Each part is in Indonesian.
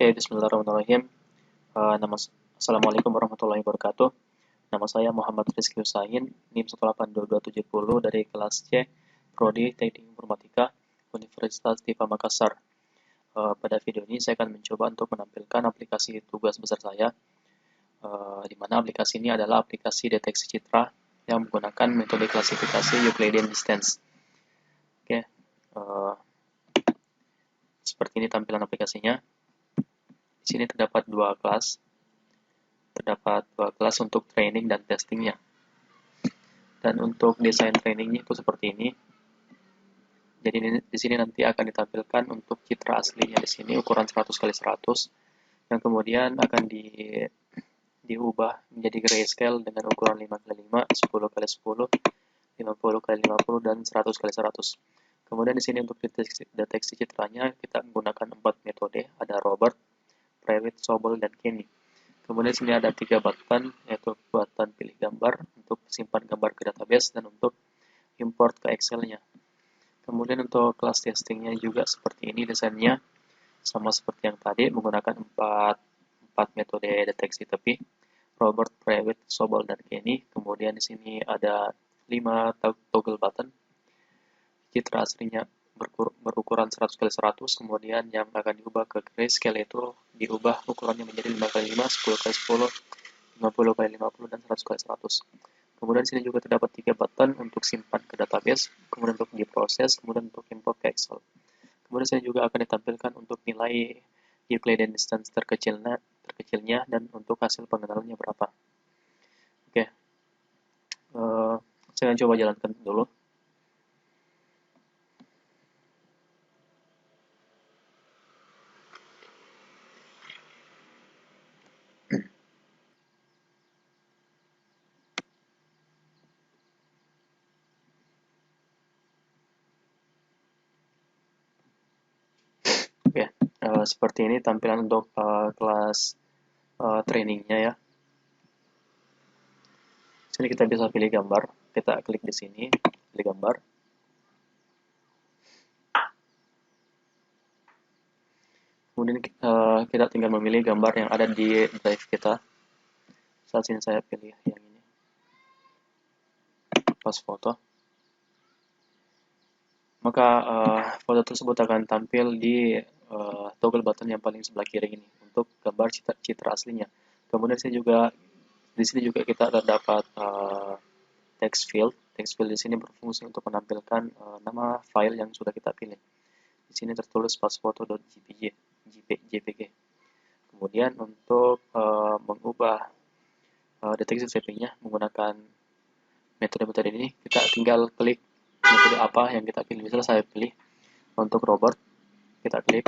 Oke, bismillahirrahmanirrahim. Assalamualaikum warahmatullahi wabarakatuh. Nama saya Muhammad Rizky Husain, NIM 1822270 dari kelas C, Prodi Teknik Informatika, Universitas Dipa Makassar. Pada video ini saya akan mencoba untuk menampilkan aplikasi tugas besar saya, di mana aplikasi ini adalah aplikasi deteksi citra yang menggunakan metode klasifikasi Euclidean Distance. Oke, seperti ini tampilan aplikasinya. Di sini terdapat dua kelas untuk training dan testingnya. Dan untuk desain trainingnya itu seperti ini. Jadi di sini nanti akan ditampilkan untuk citra aslinya di sini ukuran 100x100 yang kemudian akan diubah menjadi grayscale dengan ukuran 5x5, 10x10, 50x50 dan 100x100. Kemudian di sini untuk deteksi citranya kita menggunakan 4 metode, ada Robert, Prewitt, Sobel, dan Kenny. Kemudian di sini ada 3 button, yaitu button pilih gambar untuk simpan gambar ke database dan untuk import ke Excel-nya. Kemudian untuk kelas testingnya juga seperti ini desainnya, sama seperti yang tadi menggunakan 4 metode deteksi tepi, Robert, Prewitt, Sobel, dan Kenny. Kemudian di sini ada 5 toggle button. Citra aslinya berukuran 100x100, kemudian yang akan diubah ke grayscale itu diubah ukurannya menjadi 5x5, 10x10, 50x50, dan 100x100. Kemudian di sini juga terdapat 3 button untuk simpan ke database, kemudian untuk diproses, kemudian untuk import ke Excel. Kemudian di sini juga akan ditampilkan untuk nilai Euclidean distance terkecilnya dan untuk hasil pengenalannya berapa. Oke, saya akan coba jalankan dulu. Oke, seperti ini tampilan untuk kelas trainingnya ya. Sini kita bisa pilih gambar, kita klik di sini, pilih gambar. Kemudian kita tinggal memilih gambar yang ada di drive kita. Saat ini saya pilih yang ini, pas foto. Maka foto tersebut akan tampil di toggle button yang paling sebelah kiri ini untuk gambar citra aslinya. Kemudian di sini juga kita terdapat text field. Text field di sini berfungsi untuk menampilkan nama file yang sudah kita pilih. Di sini tertulis pasfoto.jpg. Kemudian untuk mengubah deteksi TP-nya menggunakan metode-metode ini, kita tinggal klik metode apa yang kita pilih. Misalnya saya pilih untuk Robert, kita klik,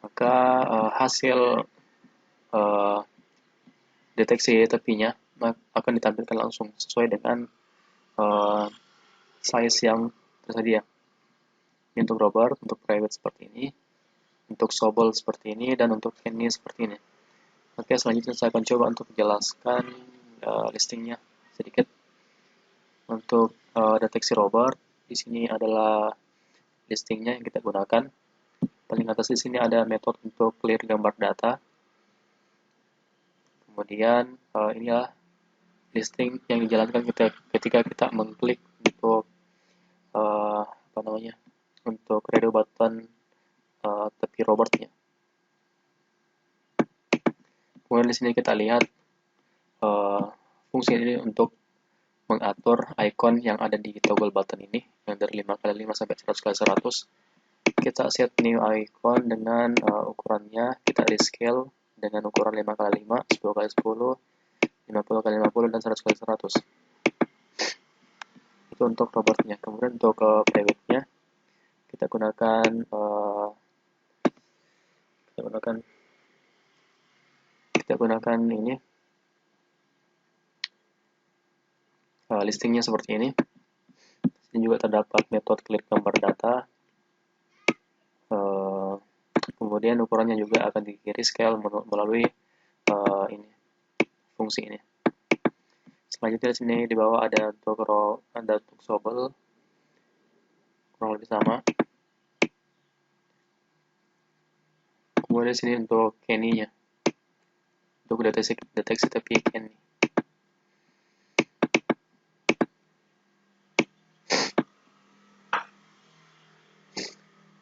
maka hasil deteksi tepinya akan ditampilkan langsung sesuai dengan size yang tersedia. Ini untuk Robert, untuk Prewitt seperti ini, untuk Sobel seperti ini, dan untuk Kenny seperti ini. Oke, selanjutnya saya akan coba untuk menjelaskan listingnya sedikit. Untuk deteksi Robert, di sini adalah listingnya yang kita gunakan. Paling atas di sini ada metode untuk clear gambar data. Kemudian inilah listing yang dijalankan ketika kita mengklik untuk untuk redo button tepi Robertnya. Kemudian di sini kita lihat fungsi ini untuk mengatur icon yang ada di toggle button ini yang dari 5x5 sampai 100x100. Kita set new icon dengan ukurannya, kita rescale dengan ukuran 5x5, 10x10, 50x50, dan 100x100. Itu untuk Robertnya. Kemudian untuk Prewittnya kita gunakan ini listingnya seperti ini. Ini juga terdapat metode clear gambar data. Kemudian ukurannya juga akan di rescale melalui ini fungsi ini. Selanjutnya di sini di bawah ada untuk Sobel, kurang lebih sama. Kemudian di sini untuk Kenny-nya, untuk deteksi tepi Kenny.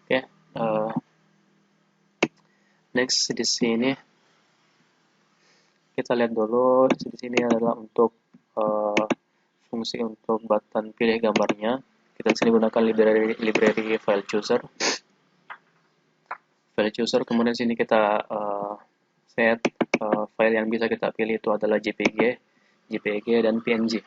Oke, next di sini kita lihat dulu. Di sini adalah untuk fungsi untuk button pilih gambarnya. Kita di sini gunakan library file chooser. File chooser, kemudian sini kita set file yang bisa kita pilih itu adalah JPG, dan PNG.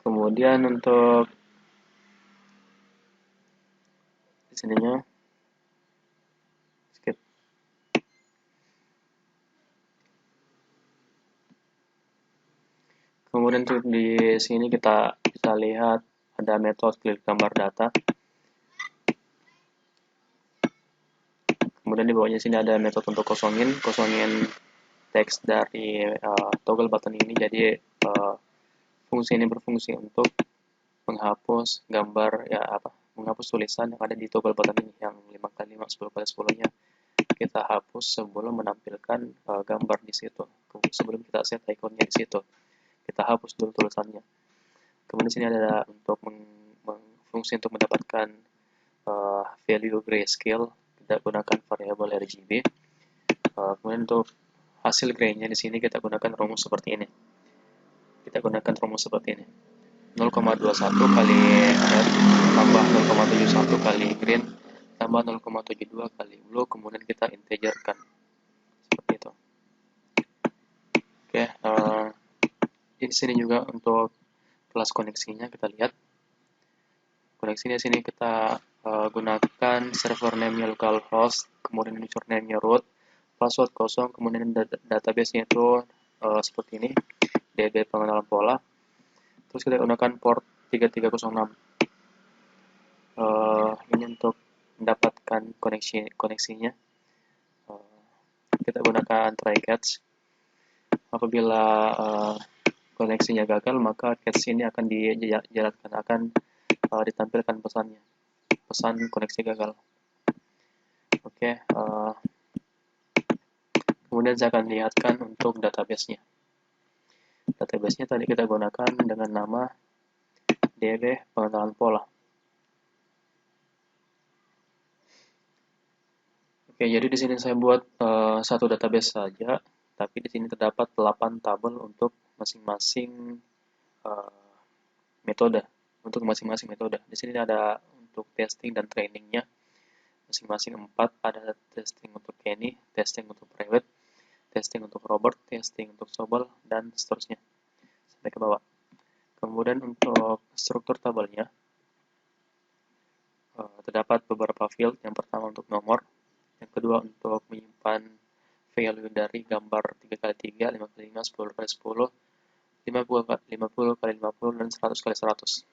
Kemudian untuk di sininya skip. Kemudian untuk di sini kita bisa lihat ada metode klik gambar data. Kemudian di bawahnya sini ada metode untuk kosongin teks dari toggle button ini. Jadi fungsi ini berfungsi untuk menghapus gambar menghapus tulisan yang ada di toggle button ini yang 5x5, 10x10-nya kita hapus sebelum menampilkan gambar di situ. Sebelum kita set ikonnya di situ, kita hapus dulu tulisannya. Kemudian di sini ada untuk fungsi untuk mendapatkan value grayscale, kita gunakan variabel RGB. Kemudian untuk hasil gray-nya di sini kita gunakan rumus seperti ini. 0,21 kali red tambah 0,71 kali green tambah 0,72 kali blue, kemudian kita integerkan seperti itu. Oke, di sini juga untuk kelas koneksinya kita lihat. Koneksinya sini kita gunakan server name-nya localhost, kemudian username-nya root, password kosong, kemudian database-nya itu seperti ini, DB pengenalan pola. Terus kita gunakan port 3306. Ini untuk mendapatkan koneksinya. Kita gunakan try catch. Apabila koneksinya gagal, maka catch ini akan dijalankan, akan ditampilkan pesan koneksi gagal. Oke, kemudian saya akan lihatkan untuk database-nya. Database-nya tadi kita gunakan dengan nama DB pengenalan pola. Oke, jadi di sini saya buat satu database saja, tapi di sini terdapat 8 tabel untuk masing-masing metode. Di sini ada untuk testing dan trainingnya masing-masing 4. Ada testing untuk Kenny, testing untuk private, testing untuk Robert, testing untuk Sobel, dan seterusnya sampai ke bawah. Kemudian untuk struktur tabelnya terdapat beberapa field. Yang pertama untuk nomor, yang kedua untuk menyimpan value dari gambar 3x3, 5x5, 10x10, 50x50, dan 100x100.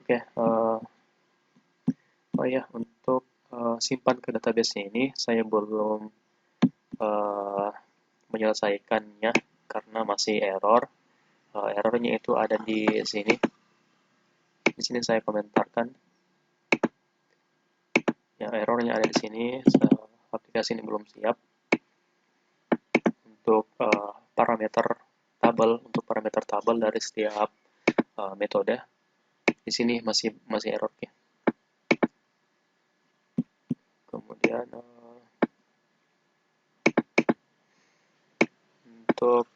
Oke, untuk simpan ke database ini saya belum menyelesaikannya karena masih error. Errornya itu ada di sini. Di sini saya komentarkan. Ya, errornya ada di sini. Aplikasi ini belum siap untuk parameter tabel dari setiap metode. Di sini masih errornya. Kemudian untuk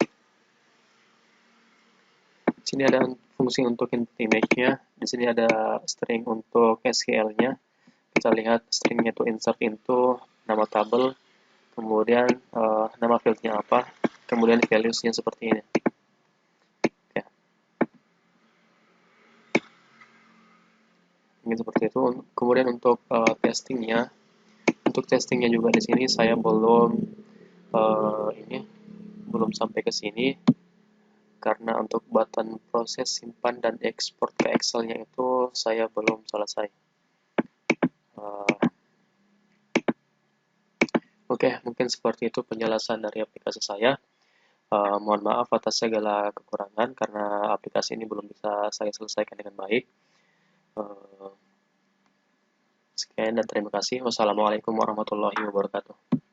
sini ada fungsi untuk input image-nya. Di sini ada string untuk SQL-nya. Kita lihat stringnya itu insert into nama tabel, kemudian nama field-nya apa, kemudian values-nya seperti ini. Ya. Ini seperti itu. Kemudian untuk testingnya juga di sini saya belum sampai ke sini karena untuk button proses simpan dan ekspor ke Excel-nya itu saya belum selesai. Oke, mungkin seperti itu penjelasan dari aplikasi saya. Mohon maaf atas segala kekurangan karena aplikasi ini belum bisa saya selesaikan dengan baik. Sekian dan terima kasih. Wassalamualaikum warahmatullahi wabarakatuh.